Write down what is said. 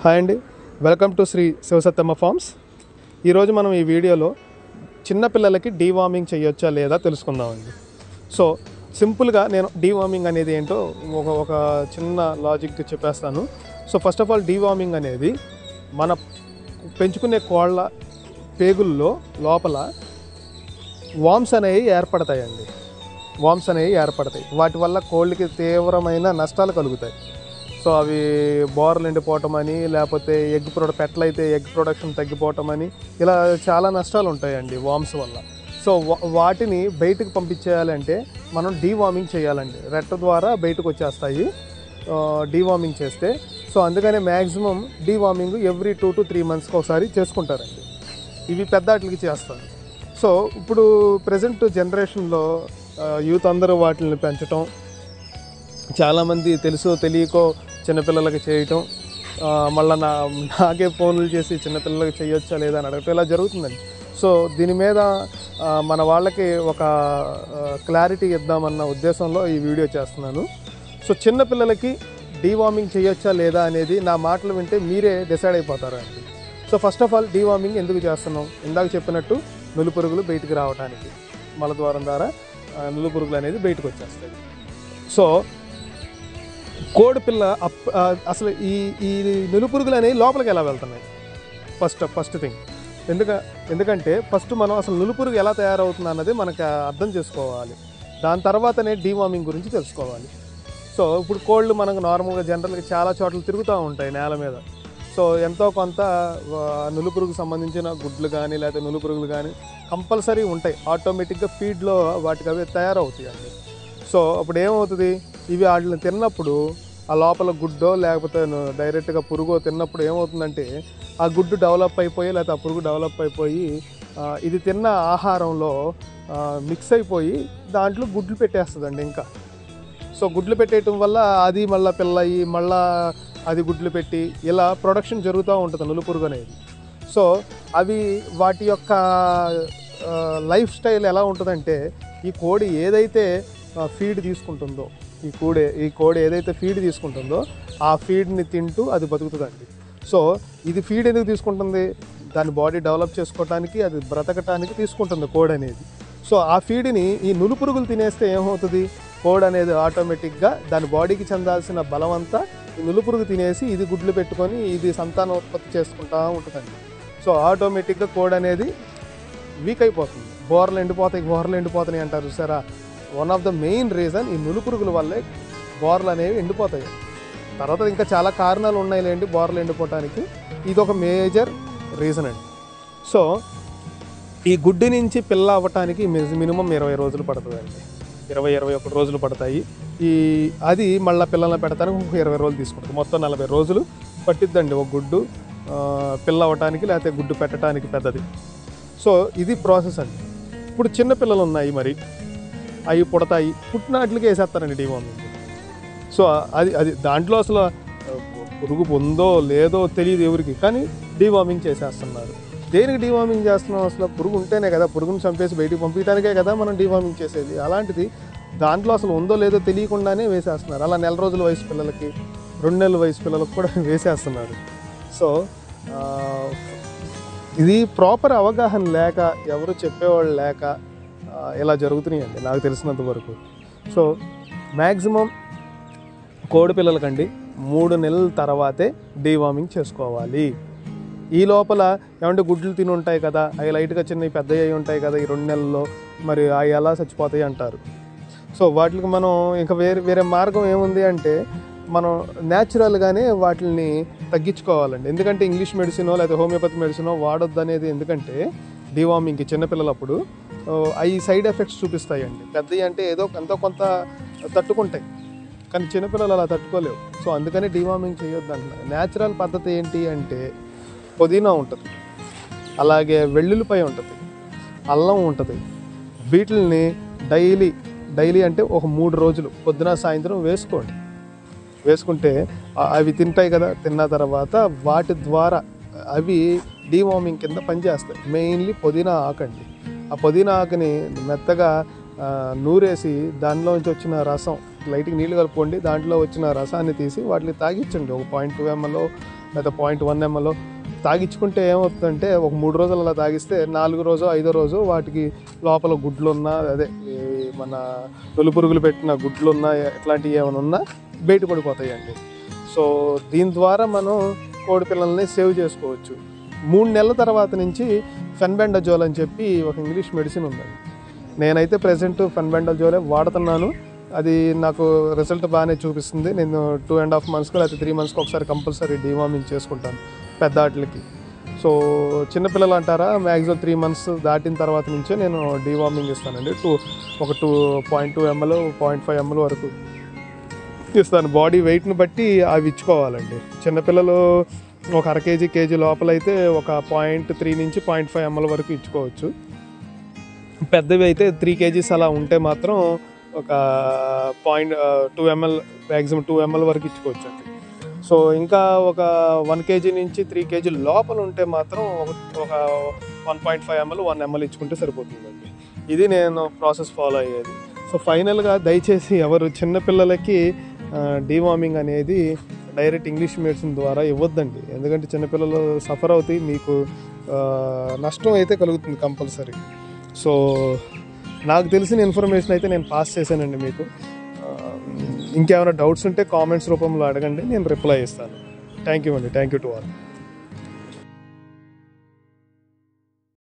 Hi అండి, welcome to Shri శివసత్తమ్మ forms. ఈరోజు మనం ఈ వీడియోలో చిన్నపిల్లలకి డీవార్మింగ్ చేయొచ్చా లేదా తెలుసుకుందామండి. సో సింపుల్గా నేను డీవార్మింగ్ అనేది ఏంటో ఒక చిన్న లాజిక్ చెప్పేస్తాను. So first of all deworming అనేది మన పెంచుకునే కోళ్ళ పేగుల్లో లోపల వామ్స్ అనేవి ఏర్పడతాయండి. వాటి వల్ల కోళ్ళకి తీవ్రమైన నష్టాలు కలుగుతాయి. సో అవి బోర్లు ఎండిపోవటం అని, లేకపోతే పెట్టలైతే ఎగ్ ప్రొడక్షన్ తగ్గిపోవటం అని, ఇలా చాలా నష్టాలు ఉంటాయండి వామ్స్ వల్ల. సో వాటిని బయటకు పంపించేయాలంటే మనం డీవార్మింగ్ చేయాలండి. రెట్ట ద్వారా బయటకు వచ్చేస్తాయి డీవార్మింగ్ చేస్తే. సో అందుకనే మ్యాక్సిమం డీవార్మింగ్ ఎవ్రీ 2 to 3 monthsకి ఒకసారి చేసుకుంటారండి. ఇవి పెద్దాటికి చేస్తారు. సో ఇప్పుడు ప్రజెంట్ జనరేషన్లో యూత్ అందరూ వాటిని పెంచటం, చాలామంది తెలుసో తెలియకో చిన్నపిల్లలకి చేయటం, మళ్ళీ నాకే ఫోన్లు చేసి చిన్నపిల్లలకి చేయొచ్చా లేదా అని అడగటం, ఇలా జరుగుతుందండి. సో దీని మీద మన వాళ్ళకి ఒక క్లారిటీ ఇద్దామన్న ఉద్దేశంలో ఈ వీడియో చేస్తున్నాను. సో చిన్నపిల్లలకి డీవార్మింగ్ చేయొచ్చా లేదా అనేది నా మాటలు వింటే మీరే డిసైడ్ అయిపోతారు అండి. So first of all deworming ఎందుకు చేస్తున్నాం? ఇందాక చెప్పినట్టు నులిపురుగులు బయటికి రావడానికి, మలద్వారం ద్వారా నులిపురుగులు అనేది బయటకు వచ్చేస్తాయి. సో కోడిపిల్ల అసలు ఈ నులిపురుగులు అనేవి లోపలికి ఎలా వెళ్తున్నాయి? ఫస్ట్ థింగ్ ఎందుకంటే ఫస్ట్ మనం అసలు నులిపురుగు ఎలా తయారవుతుంది అన్నది మనకు అర్థం చేసుకోవాలి. దాని తర్వాతనే డీవార్మింగ్ గురించి తెలుసుకోవాలి. సో ఇప్పుడు కోళ్ళు మనకు నార్మల్గా జనరల్గా చాలా చోట్ల తిరుగుతూ ఉంటాయి నేల మీద. సో ఎంతో కొంత నులిపురుగుకు సంబంధించిన గుడ్లు కానీ లేకపోతే నులిపురుగులు కానీ కంపల్సరీ ఉంటాయి. ఆటోమేటిక్గా ఫీడ్లో వాటికి అవి తయారవుతాయి అండి. సో అప్పుడు ఏమవుతుంది, ఇవి వాటిని తిన్నప్పుడు ఆ లోపల గుడ్డో లేకపోతే డైరెక్ట్గా పురుగో తిన్నప్పుడు ఏమవుతుందంటే ఆ గుడ్డు డెవలప్ అయిపోయి లేకపోతే ఆ పురుగు డెవలప్ అయిపోయి ఇది తిన్న ఆహారంలో మిక్స్ అయిపోయి దాంట్లో గుడ్లు పెట్టేస్తుందండి. ఇంకా సో గుడ్లు పెట్టేయటం వల్ల అది మళ్ళీ పిల్లయి మళ్ళీ అది గుడ్లు పెట్టి ఇలా ప్రొడక్షన్ జరుగుతూ ఉంటుంది నులిపురుగు అనేది. సో అవి వాటి యొక్క లైఫ్ స్టైల్ ఎలా ఉంటుందంటే, ఈ కోడి ఏదైతే ఫీడ్ తీసుకుంటుందో ఈ కోడి ఏదైతే ఫీడ్ తీసుకుంటుందో ఆ ఫీడ్ని తింటూ అది బతుకుతుందండి. సో ఇది ఫీడ్ ఎందుకు తీసుకుంటుంది? దాని బాడీ డెవలప్ చేసుకోవడానికి, అది బ్రతకటానికి తీసుకుంటుంది కోడి అనేది. సో ఆ ఫీడ్ని ఈ నులిపురుగులు తినేస్తే ఏమవుతుంది, కోడి అనేది ఆటోమేటిక్గా దాని బాడీకి చెందాల్సిన బలం అంతా ఈ నులిపురుగు తినేసి ఇది గుడ్లు పెట్టుకొని ఇది సంతానోత్పత్తి చేసుకుంటూ ఉంటుందండి. సో ఆటోమేటిక్గా కోడి అనేది వీక్ అయిపోతుంది. బోర్లు ఎండిపోతాయి అంటారు చూసారా? One of the main reason ఈ నులిపురుగుల వల్లే బోర్లు అనేవి ఎండిపోతాయి. తర్వాత ఇంకా చాలా కారణాలు ఉన్నాయిలేండి బోర్లు ఎండిపోవటానికి, ఇది ఒక మేజర్ రీజన్ అండి. సో ఈ గుడ్డి నుంచి పిల్ల అవ్వటానికి మినిమం 20 రోజులు పడుతుందండి. 20-21 రోజులు పడతాయి. అది మళ్ళీ పిల్లల్ని పెడతానికి 20 రోజులు తీసుకుంటుంది. మొత్తం 40 రోజులు పట్టిద్దండి ఒక గుడ్డు పిల్ల అవ్వటానికి లేకపోతే గుడ్డు పెట్టడానికి పెద్దది. సో ఇది ప్రాసెస్ అండి. ఇప్పుడు చిన్న పిల్లలు ఉన్నాయి, మరి అవి పుడతాయి, పుట్టినాట్లకి వేసేస్తారండి డీవార్మింగ్. సో అది దాంట్లో అసలు పురుగు ఉందో లేదో తెలియదు ఎవరికి, కానీ డీవార్మింగ్ చేసేస్తున్నారు. దేనికి డీవార్మింగ్ చేస్తున్నాం? అసలు పురుగు ఉంటేనే కదా, పురుగును చంపేసి బయటికి పంపించడానికే కదా మనం డీవార్మింగ్ చేసేది. అలాంటిది దాంట్లో అసలు ఉందో లేదో తెలియకుండానే వేసేస్తున్నారు. అలా 1 నెల రోజుల వయసు పిల్లలకి, 2 నెలల వయసు పిల్లలకు కూడా వేసేస్తున్నారు. సో ఇది ప్రాపర్ అవగాహన లేక, ఎవరు చెప్పేవాళ్ళు లేక ఇలా జరుగుతున్నాయండి నాకు తెలిసినంత వరకు. సో మ్యాక్సిమం కోడి పిల్లలకండి 3 నెలల తర్వాతే డీవార్మింగ్ చేసుకోవాలి. ఈ లోపల ఏమంటే గుడ్లు తిని ఉంటాయి కదా, అవి లైట్గా చిన్నవి పెద్దవి అయి ఉంటాయి కదా ఈ 2 నెలల్లో, మరి అవి ఎలా చచ్చిపోతాయి అంటారు. సో వాటికి మనం ఇంకా వేరే మార్గం ఏముంది అంటే, మనం న్యాచురల్గానే వాటిని తగ్గించుకోవాలండి. ఎందుకంటే ఇంగ్లీష్ మెడిసినో లేదా హోమియోపతి మెడిసినో వాడొద్దు అనేది, ఎందుకంటే డీవార్మింగ్కి చిన్నపిల్లలప్పుడు అవి సైడ్ ఎఫెక్ట్స్ చూపిస్తాయండి. పెద్దవి అంటే ఎంతో కొంత తట్టుకుంటాయి, కానీ చిన్నపిల్లలు అలా తట్టుకోలేవు. సో అందుకని డీవార్మింగ్ చేయొద్దు అంటున్నారు. న్యాచురల్ పద్ధతి ఏంటి అంటే, పుదీనా ఉంటుంది, అలాగే వెల్లుల్లిపాయ ఉంటుంది, అల్లం ఉంటుంది. వీటిని డైలీ అంటే ఒక 3 రోజులు పొద్దున సాయంత్రం వేసుకుంటే అవి తింటాయి కదా, తిన్న తర్వాత వాటి ద్వారా అవి డీవార్మింగ్ కింద పనిచేస్తాయి. మెయిన్లీ పుదీనా ఆకండి. ఆ పుదీనా ఆకుని మెత్తగా నూరేసి దానిలోంచి వచ్చిన రసం, లైట్గా నీళ్ళు కలుపుకోండి, దాంట్లో వచ్చిన రసాన్ని తీసి వాటిని తాగించండి. ఒక 0.2 ml లేదా 0.1 ml తాగించుకుంటే ఏమవుతుందంటే ఒక 3 రోజులు అలా తాగిస్తే 4వ రోజు 5వ రోజు వాటికి లోపల గుడ్లున్నా అదే మన నులుపురుగులు పెట్టిన గుడ్లున్నా ఇట్లాంటివి ఏమైనా ఉన్నా బయటపడిపోతాయండి. సో దీని ద్వారా మనం కోడి పిల్లల్ని సేవ్ చేసుకోవచ్చు. 3 నెలల తర్వాత నుంచి ఫెన్బెండజోల్ అని చెప్పి ఒక ఇంగ్లీష్ మెడిసిన్ ఉందండి. నేనైతే ప్రెసెంట్ ఫెన్బెండజోలే వాడుతున్నాను. అది నాకు రిజల్ట్ బాగానే చూపిస్తుంది. నేను 2.5 monthsకి లేకపోతే 3 monthsకి ఒకసారి కంపల్సరీ డీవార్మింగ్ చేసుకుంటాను పెద్ద వాటికి. సో చిన్నపిల్లలు అంటారా, మ్యాక్సిమం 3 months దాటిన తర్వాత నుంచే నేను డీవార్మింగ్ ఇస్తానండి. 2.2 ml 0.5 ml వరకు ఇస్తాను. బాడీ వెయిట్ని బట్టి అవి ఇచ్చుకోవాలండి. చిన్నపిల్లలు ఒక అర కేజీ లోపలైతే ఒక 0.3 నుంచి 0.5 ml వరకు ఇచ్చుకోవచ్చు. పెద్దవి అయితే 3 kgs అలా ఉంటే మాత్రం ఒక 0.2 ml మ్యాక్సిమం 2 ml వరకు ఇచ్చుకోవచ్చు అండి. సో ఇంకా ఒక 1 kg నుంచి 3 kg లోపల ఉంటే మాత్రం ఒక 1.5 ml 1 ml ఇచ్చుకుంటే సరిపోతుందండి. ఇది నేను ప్రాసెస్ ఫాలో అయ్యేది. సో ఫైనల్గా దయచేసి ఎవరు చిన్నపిల్లలకి డీవార్మింగ్ అనేది డైరెక్ట్ ఇంగ్లీష్ మెడిసిన్ ద్వారా ఇవ్వద్దండి. ఎందుకంటే చిన్నపిల్లలు సఫర్ అవుతాయి, మీకు నష్టం అయితే కలుగుతుంది కంపల్సరీ. సో నాకు తెలిసిన ఇన్ఫర్మేషన్ అయితే నేను పాస్ చేశానండి మీకు. ఇంకేమైనా డౌట్స్ ఉంటే కామెంట్స్ రూపంలో అడగండి, నేను రిప్లై ఇస్తాను. థ్యాంక్ యూ అండి. Thank you to all.